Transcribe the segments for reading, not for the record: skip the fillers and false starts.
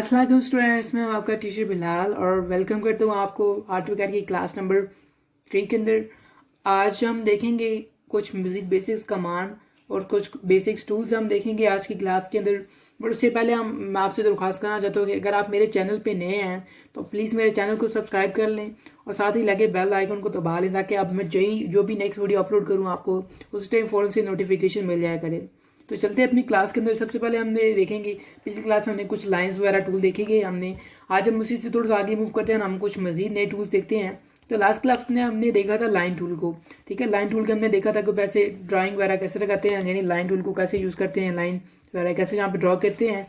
अस्सलाम वालेकुम स्टूडेंट्स, मैं हूं आपका टीचर बिलाल और वेलकम करता हूं आपको आर्टविकार की क्लास नंबर 3 के अंदर। आज हम देखेंगे कुछ म्यूज़िक बेसिक्स कमांड और कुछ बेसिक्स टूल्स हम देखेंगे आज की क्लास के अंदर। बट उससे पहले मैं आपसे दरख्वास्त करना चाहता हूँ कि अगर आप मेरे चैनल पे नए हैं तो प्लीज़ मेरे चैनल को सब्सक्राइब कर लें और साथ ही लगे बेल आइकन को दबा लें ताकि अब मैं जो भी नेक्स्ट वीडियो अपलोड करूँ आपको उस टाइम फ़ौरन से नोटिफिकेशन मिल जाया करे। तो चलते हैं अपनी क्लास के अंदर। सबसे पहले हमने देखेंगे, पिछली क्लास में हमने कुछ लाइंस वगैरह टूल देखे गए हमने। आज हम उसी से थोड़ा सा आगे मूव करते हैं और हम कुछ मजीद नए टूल्स देखते हैं। तो लास्ट क्लास में हमने देखा था लाइन टूल को, ठीक है। लाइन टूल के हमने देखा था कि वैसे ड्राइंग वगैरह कैसे लगाते हैं, यानी लाइन टूल को कैसे यूज़ करते हैं, लाइन वगैरह कैसे यहाँ पे ड्रॉ करते हैं।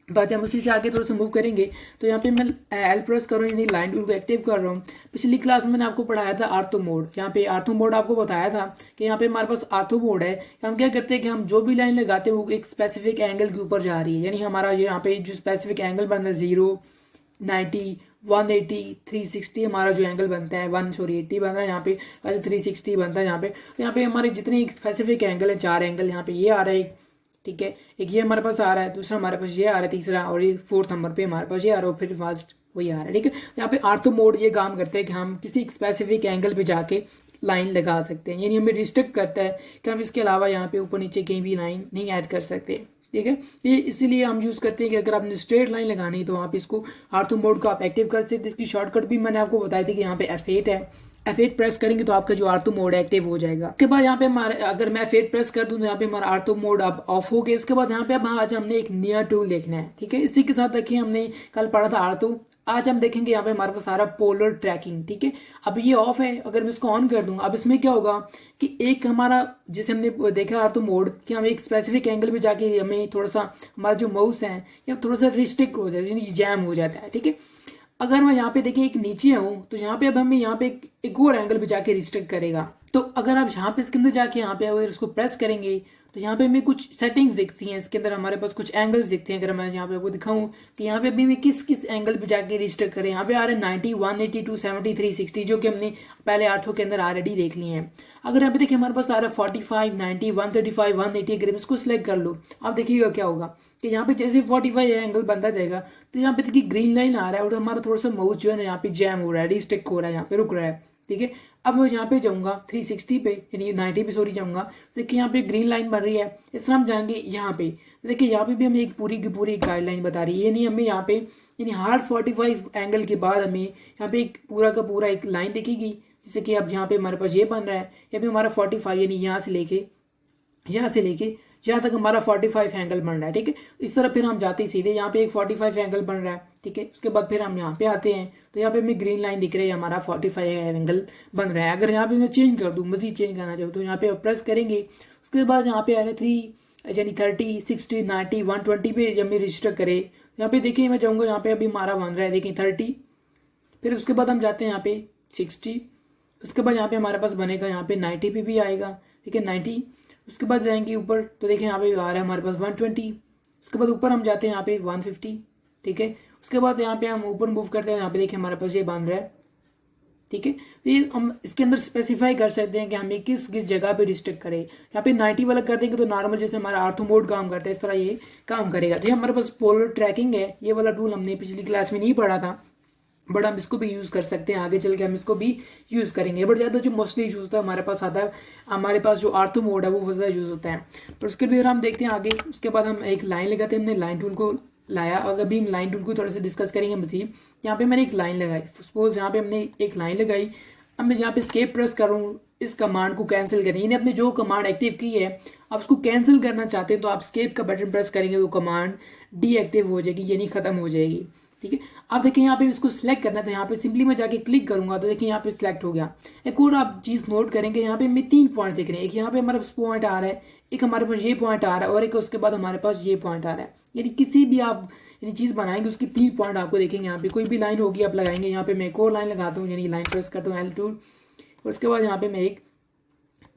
तो आज हम उसी से आगे थोड़ा सा मूव करेंगे। तो यहाँ पे मैं एल प्रेस कर रहा हूँ, यानी लाइन टूल को एक्टिव कर रहा हूँ। पिछली क्लास में मैंने आपको पढ़ाया था आर्थो मोड। यहाँ पे आर्थो मोड आपको बताया था कि यहाँ पे हमारे पास आर्थो मोड है। हम क्या करते हैं कि हम जो भी लाइन लगाते हैं वो एक स्पेसिफिक एंगल के ऊपर जा रही है, यानी हमारा यहाँ पे जो स्पेसिफिक एंगल बन रहा है 0, 90, 180, 360 हमारा जो एंगल बनता है 80 बन रहा है यहाँ पे, वैसे 360 बनता है यहाँ पे। तो यहाँ पे हमारे जितने स्पेसिफिक एंगल है, 4 एंगल यहाँ पे ये आ रहा है, ठीक है। एक ये हमारे पास आ रहा है, दूसरा हमारे पास ये आ रहा है, तीसरा और ये फोर्थ नंबर पे हमारे पास ये आ रहा है, फिर फर्स्ट वही आ रहा है, ठीक है। यहाँ पे आर्थो मोड ये काम करता है कि हम किसी स्पेसिफिक एंगल पे जाके लाइन लगा सकते हैं, यानी हमें रिस्ट्रिक्ट करता है कि हम इसके अलावा यहाँ पे ऊपर नीचे कहीं भी लाइन नहीं ऐड कर सकते, ठीक है। ये इसीलिए हम यूज़ करते हैं कि अगर आपने स्ट्रेट लाइन लगानी है तो आप इसको आर्थो मोड को आप एक्टिव कर सकते हैं। इसकी शॉर्टकट भी मैंने आपको बताई थी कि यहाँ पे F8 है, F8 प्रेस करेंगे तो आपका जो आर्थो मोड है एक्टिव हो जाएगा। उसके बाद यहाँ पे हमारे अगर मैं F8 प्रेस कर दूं तो यहाँ पे हमारा आर्थो मोड अब ऑफ हो गया। उसके बाद यहाँ पे अब आज हमने एक नया टूल देखना है, ठीक है। इसी के साथ देखिए हमने कल पढ़ा था आर्थो, आज हम देखेंगे यहाँ पे हमारे पास सारा पोलर ट्रैकिंग, ठीक है। अब ये ऑफ है, अगर मैं इसको ऑन कर दूं अब इसमें क्या होगा कि एक हमारा जिसे हमने देखा आर्थो मोड कि हम एक स्पेसिफिक एंगल पे जाके हमें थोड़ा सा हमारा जो माउस है या थोड़ा सा रिस्ट्रिक्ट हो जाता है, यानी जैम हो जाता है, ठीक है। अगर मैं यहाँ पे देखिए एक नीचे हूँ तो यहाँ पे अब हमें यहाँ पे एक और एंगल पे जाके रिस्ट्रिक्ट करेगा। तो अगर आप यहाँ पे इसके अंदर जाके यहाँ पे अगर इसको प्रेस करेंगे तो यहाँ पे हमें कुछ सेटिंग्स दिखती हैं, इसके अंदर हमारे पास कुछ एंगल्स दिखते हैं। अगर मैं यहाँ पे आपको दिखाऊं कि यहाँ पे अभी हमें किस किस एंगल पे जाके रिस्ट्रिक्ट करें, यहाँ पे आ रहे हैं 90, 180, 270, 360 जो कि हमने पहले आर्थो के अंदर ऑलरेडी देख लिए हैं। अगर यहाँ पे देखिए हमारे पास आ रहा है 45, 90, 135, 180, अगर इसको सिलेक्ट कर लो आप देखिएगा क्या होगा कि यहाँ पे जैसे 45 एंगल बनता जाएगा तो यहाँ पे देखिए ग्रीन लाइन आ रहा है और हमारा थोड़ा सा माउस जो है ना यहाँ पे जैम हो रहा है, रिस्ट्रिक्ट हो रहा है, यहाँ पे रुक रहा है, ठीक है। अब मैं यहाँ पे जाऊँगा 360 पे, यानी 90 पे सॉरी जाऊँगा, देखिए यहाँ पे ग्रीन लाइन बन रही है। इस तरह हम जाएंगे यहाँ पे, देखिए यहाँ पे भी हमें एक पूरी की पूरी गाइडलाइन बता रही है, यानी हमें यहाँ पे यानी हर 45 एंगल के बाद हमें यहाँ पे एक पूरा का पूरा एक लाइन दिखेगी। जैसे कि अब यहाँ पे हमारे पास ये बन रहा है, यहाँ पे हमारा 45 यानी यहाँ से लेके यहाँ तक हमारा 45 एंगल बन रहा है, ठीक है। इस तरह फिर हम जाते ही सीधे यहाँ पे एक 45 एंगल बन रहा है, ठीक है। उसके बाद फिर हम यहाँ पे आते हैं तो यहाँ पे हमें ग्रीन लाइन दिख रही है, हमारा 45 एंगल बन रहा है। अगर यहाँ पे मैं चेंज कर दूँ, मजीद चेंज करना चाहूँ तो यहाँ पे प्रेस करेंगे। उसके बाद यहाँ पे आ रहा है 3 यानी 30, 60, 90, 120 पे जब मैं रजिस्टर करे यहाँ पे देखिए मैं जाऊँगा, यहाँ पे अभी हमारा बन रहा है देखिए 30। फिर उसके बाद हम जाते हैं यहाँ पे 60, उसके बाद यहाँ पे हमारे पास बनेगा यहाँ पे 90 पे भी आएगा, ठीक है 90। उसके बाद जाएंगे ऊपर तो देखिए यहाँ पे आ रहा है हमारे पास 120। उसके बाद ऊपर हम जाते हैं यहाँ पे 150, ठीक है। उसके बाद यहाँ पे हम ऊपर मूव करते हैं, यहाँ पे देखिए हमारे पास ये बन रहा है, ठीक है। तो ये हम इसके अंदर स्पेसिफाई कर सकते हैं कि हमें किस किस जगह पे रिस्ट्रिक्ट करें। यहाँ पे 90 वाला कर देंगे तो नॉर्मल जैसे हमारा आर्थो मोड काम करता है इस तरह ये काम करेगा। तो ये हमारे पास पोलर ट्रैकिंग है, ये वाला टूल हमने पिछली क्लास में नहीं पढ़ा था बट हम इसको भी यूज़ कर सकते हैं, आगे चल के हम इसको भी यूज़ करेंगे। बट ज़्यादा जो मोस्टली यूज़ होता है हमारे पास आता है, हमारे पास जो आर्थो मोड है वो बहुत ज़्यादा यूज़ होता है। पर उसके भी हम देखते हैं आगे। उसके बाद हम एक लाइन लगाते हैं, हमने लाइन टूल को लाया। अगर अभी हम लाइन टूल को थोड़ा सा डिस्कस करेंगे मजीद। यहाँ पे मैंने एक लाइन लगाई, सपोज यहाँ पे हमने एक लाइन लगाई। अब मैं यहाँ पे एस्केप प्रेस करूँ इस कमांड को कैंसिल करें, यानी आपने जो कमांड एक्टिव की है आप उसको कैंसिल करना चाहते हैं तो आप एस्केप का बटन प्रेस करेंगे तो कमांड डीएक्टिव हो जाएगी, यानी खत्म हो जाएगी, ठीक है। आप देखिए यहाँ पे इसको सिलेक्ट करना था, यहाँ पे सिंपली मैं जाके क्लिक करूंगा तो देखिए यहाँ पे सिलेक्ट हो गया। एक और आप चीज़ नोट करेंगे, यहाँ पे हमें 3 पॉइंट दिख रहे हैं। एक यहाँ पे हमारे पास पॉइंट आ रहा है, एक हमारे पास ये पॉइंट आ रहा है और एक उसके बाद हमारे पास ये पॉइंट आ रहा है। यानी किसी भी आप यानी चीज़ बनाएंगे उसकी 3 पॉइंट आपको देखेंगे। यहाँ पे कोई भी लाइन होगी आप लगाएंगे, यहाँ पे मैं एक और लाइन लगाता हूँ, यानी लाइन प्रेस करता हूँ L2। उसके बाद यहाँ पे मैं एक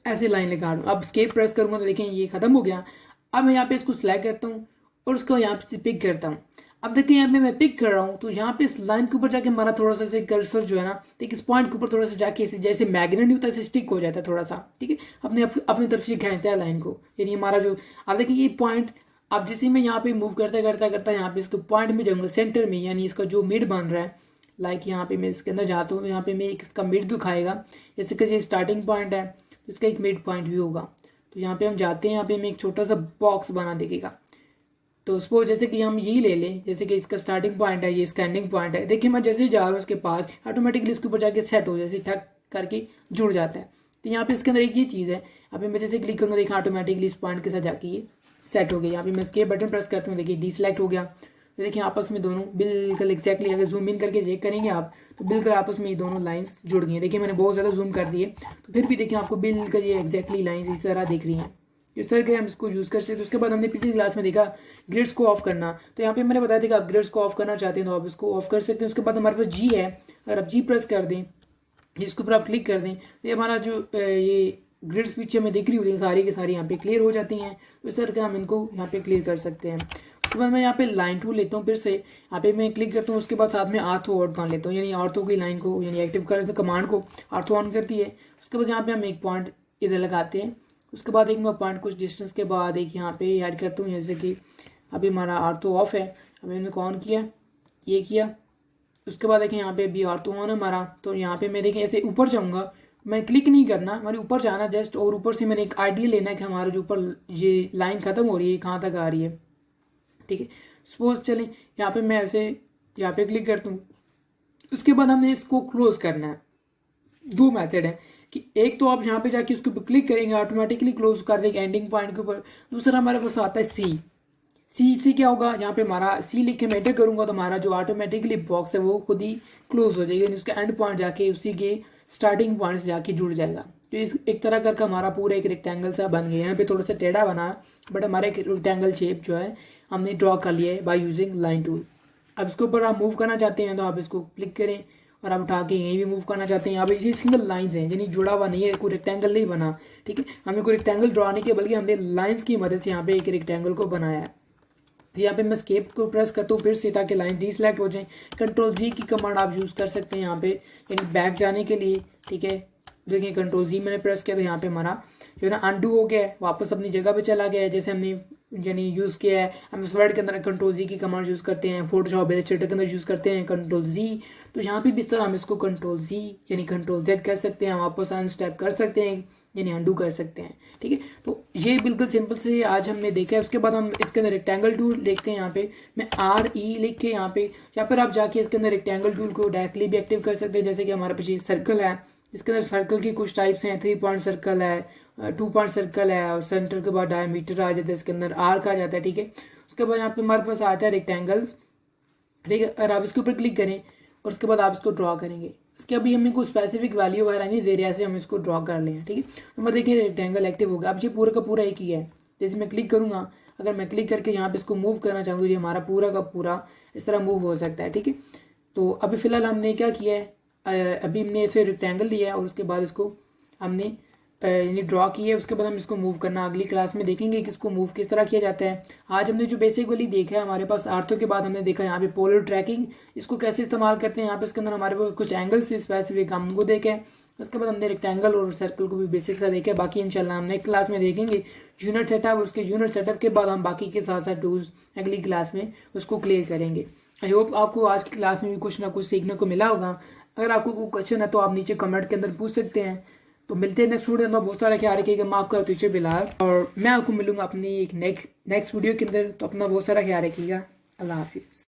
ऐसे लाइन लगा रहा हूँ। अब स्केप प्रेस करूंगा तो देखें ये खत्म हो गया। अब मैं यहाँ पे इसको सिलेक्ट करता हूँ और उसको यहाँ पे पिक करता हूँ। अब देखिए यहाँ पे मैं पिक कर रहा हूँ तो यहाँ पे इस लाइन के ऊपर जाके हमारा थोड़ा सा से कर्सर जो है ना, देखिए इस पॉइंट के ऊपर थोड़ा सा जाके जैसे मैग्नेट नहीं होता है स्टिक हो जाता है थोड़ा सा, ठीक है। अपनी तरफ से खींचता है लाइन को, यानी हमारा जो आप देखिए ये पॉइंट अब जैसे मैं यहाँ पे मूव करता करता करता यहाँ पे इसको पॉइंट में जाऊँगा सेंटर में, यानी इसका जो मिड बन रहा है, लाइक यहाँ पे मैं इसके अंदर जाता हूँ तो यहाँ पे मैं एक इसका मिड दिखाएगा, जैसे कि ये स्टार्टिंग पॉइंट है तो इसका एक मिड पॉइंट भी होगा। तो यहाँ पे हम जाते हैं, यहाँ पे हमें एक छोटा सा बॉक्स बना देगा। तो सपोज जैसे कि हम यही ले लें, जैसे कि इसका स्टार्टिंग पॉइंट है, ये इसका एंडिंग पॉइंट है। देखिए मैं जैसे ही जा रहा हूँ उसके पास ऑटोमेटिकली इसके ऊपर जाके सेट हो, जैसे ठक करके जुड़ जाता है। तो यहाँ पे इसके अंदर एक ये चीज़ है, यहाँ पे मैं जैसे क्लिक करूँगा देखिए ऑटोमेटिकली इस पॉइंट के साथ जाके ये सेट हो गया। यहाँ पे मैं इसके बटन प्रेस करता हूँ, देखिए डीसेलेक्ट हो गया। तो देखिए आपस में दोनों बिल्कुल एक्जैक्टली, अगर जूम इन करके चेक करेंगे आप तो बिल्कुल आपस में ये दोनों लाइंस जुड़ गई हैं। देखिए मैंने बहुत ज़्यादा जूम कर दिए तो फिर भी देखिए आपको बिल्कुल ये एक्जैक्टली लाइंस इस तरह दिख रही हैं। इस तरह के हम इसको यूज़ कर सकते हैं। उसके बाद हमने पिछली क्लास में देखा ग्रिड्स को ऑफ करना, तो यहाँ पे मैंने बताया था कि आप ग्रिड्स को ऑफ करना चाहते हैं तो आप इसको ऑफ कर सकते हैं। उसके बाद हमारे पास जी है, अगर आप जी प्रेस कर दें, जिसके ऊपर आप क्लिक कर दें तो ये हमारा जो ये ग्रिड्स पीछे हमें दिख रही होती है सारी की सारी यहाँ पे क्लियर हो जाती हैं। तो इस तरह के हम इनको यहाँ पे क्लियर कर सकते हैं। उसके बाद मैं यहाँ पे लाइन टूल लेता हूँ, फिर से यहाँ पे मैं क्लिक करता हूँ। उसके बाद साथ में आर्थो ऑन कर लेता हूँ, यानी आर्थो की लाइन को यानी एक्टिव कर लेते हैं, कमांड को आर्थो ऑन करती है। उसके बाद यहाँ पे हम एक पॉइंट इधर लगाते हैं। उसके बाद एक मैं पॉइंट कुछ डिस्टेंस के बाद एक यहाँ पे ऐड करता हूँ, जैसे कि अभी हमारा आर्थो ऑफ है, अभी मैंने ऑन किया, ये किया। उसके बाद देखें यहाँ पे अभी आर्थो ऑन है हमारा, तो यहाँ पे मैं देखें ऐसे ऊपर जाऊँगा, मैं क्लिक नहीं करना, हमारे ऊपर जाना जस्ट, और ऊपर से मैंने एक आइडिया लेना है कि हमारा जो ऊपर ये लाइन खत्म हो रही है कहाँ तक आ रही है। ठीक है, सपोज चलें यहाँ पे मैं ऐसे यहाँ पे क्लिक करता हूँ। उसके बाद हमने इसको क्लोज करना है। दो मेथड है कि एक तो आप यहाँ पे जाके उसके ऊपर क्लिक करेंगे ऑटोमेटिकली क्लोज कर देगा एंडिंग पॉइंट के ऊपर। दूसरा हमारे पास आता है सी से क्या होगा, यहाँ पे हमारा सी लिख के मैं एंटर करूंगा तो हमारा जो ऑटोमेटिकली बॉक्स है वो खुद ही क्लोज हो जाएगा, उसका एंड पॉइंट जाके उसी के स्टार्टिंग पॉइंट से जाके जुड़ जाएगा। तो इस एक तरह करके हमारा पूरा एक रेक्टेंगल सा बन गया। यहाँ पे थोड़ा सा टेढ़ा बना, बट हमारा एक रेक्टेंगल शेप जो है हमने ड्रॉ कर लिया है बाय यूजिंग लाइन टूल। अब इसके ऊपर आप मूव करना चाहते हैं तो आप इसको क्लिक करें, और आप उठा के यहीं भी मूव करना चाहते हैं। यहाँ पे ये सिंगल लाइंस हैं, यानी जुड़ा हुआ नहीं है, कोई रेक्टेंगल नहीं बना। ठीक है, हमें कोई रेक्टेंगल ड्रॉ नहीं किया, बल्कि हमने लाइंस की मदद से यहाँ पे एक रेक्टेंगल को बनाया है। यहाँ पे मैं स्केप को प्रेस करता हूँ फिर से, ताकि लाइन डीसेलेक्ट हो जाए। कंट्रोल जी की कमांड आप यूज़ कर सकते हैं यहाँ पे, यानी बैक जाने के लिए। ठीक है, देखिए कंट्रोल जी मैंने प्रेस किया तो यहाँ पे हमारा जो है ना अनडू हो गया है, वापस अपनी जगह पे चला गया है जैसे हमने यानी यूज़ किया है। हम इस वर्ड के अंदर कंट्रोल जी की कमांड यूज़ करते हैं, फोटोशॉप इलस्ट्रेटर के अंदर यूज़ करते हैं कंट्रोल जी। तो यहाँ पे भी इस तरह हम इसको कंट्रोल जी यानी कंट्रोल जेड कर सकते हैं, वापस अनस्टेप कर सकते हैं यानी अंडू कर सकते हैं। ठीक है, तो ये बिल्कुल सिंपल से आज हमने देखा है। उसके बाद हम इसके अंदर रेक्टेंगल टूल देखते हैं। यहाँ पे मैं RE लिख के यहाँ पर आप जाके इसके अंदर रेक्टेंगल टूल को डायरेक्टली भी एक्टिव कर सकते हैं। जैसे कि हमारे पीछे सर्कल है, इसके अंदर सर्कल की कुछ टाइप्स हैं, 3 पॉइंट सर्कल है, 2 पॉइंट सर्कल है, और सेंटर के बाद डायमीटर आ जाता है, इसके अंदर आर्क आ जाता है। ठीक है, उसके बाद यहाँ पे हमारे पास आता है रेक्टेंगल्स। ठीक है, अगर आप इसके ऊपर क्लिक करें और उसके बाद आप इसको ड्रॉ करेंगे, इसके अभी हमें कोई स्पेसिफिक वैल्यू वगैरह नहीं दे रहे, ऐसे हम इसको ड्रॉ कर लें। ठीक है, तो देखिए रेक्टेंगल एक्टिव हो गया। अब ये पूरा का पूरा एक ही है। जैसे मैं क्लिक करूंगा, अगर मैं क्लिक करके यहाँ पे इसको मूव करना चाहूँगा, ये हमारा पूरा का पूरा इस तरह मूव हो सकता है। ठीक है, तो अभी फिलहाल हमने क्या किया है, अभी हमने ऐसे रेक्टेंगल लिया है और उसके बाद इसको हमने यानी ड्रॉ की है। उसके बाद हम इसको मूव करना अगली क्लास में देखेंगे कि इसको मूव किस तरह किया जाता है। आज हमने जो बेसिक वाली देखा है, हमारे पास आर्थो के बाद हमने देखा यहाँ पे पोलर ट्रैकिंग, इसको कैसे इस्तेमाल करते हैं। यहाँ पे इसके अंदर हमारे पास कुछ एंगल्स से स्पेसिफिक हम उनको देखे। उसके बाद हमने रेक्टेंगल और सर्कल को भी बेसिक सा देखा। बाकी इंशाल्लाह हम नेक्स्ट क्लास में देखेंगे यूनिट सेटअप। उसके यूनिट सेटअप के बाद हम बाकी के साथ साथ टूल्स अगली क्लास में उसको क्लियर करेंगे। आई होप आपको आज की क्लास में भी कुछ ना कुछ सीखने को मिला होगा। अगर आपको कोई क्वेश्चन है तो आप नीचे कमेंट के अंदर पूछ सकते हैं। तो मिलते हैं नेक्स्ट वीडियो में। बहुत सारा ख्याल रखिएगा। मैं आपका टीचर बिलाल, और मैं आपको मिलूंगा अपनी एक नेक्स्ट वीडियो के अंदर। तो अपना बहुत सारा ख्याल रखिएगा। अल्लाह हाफिज़।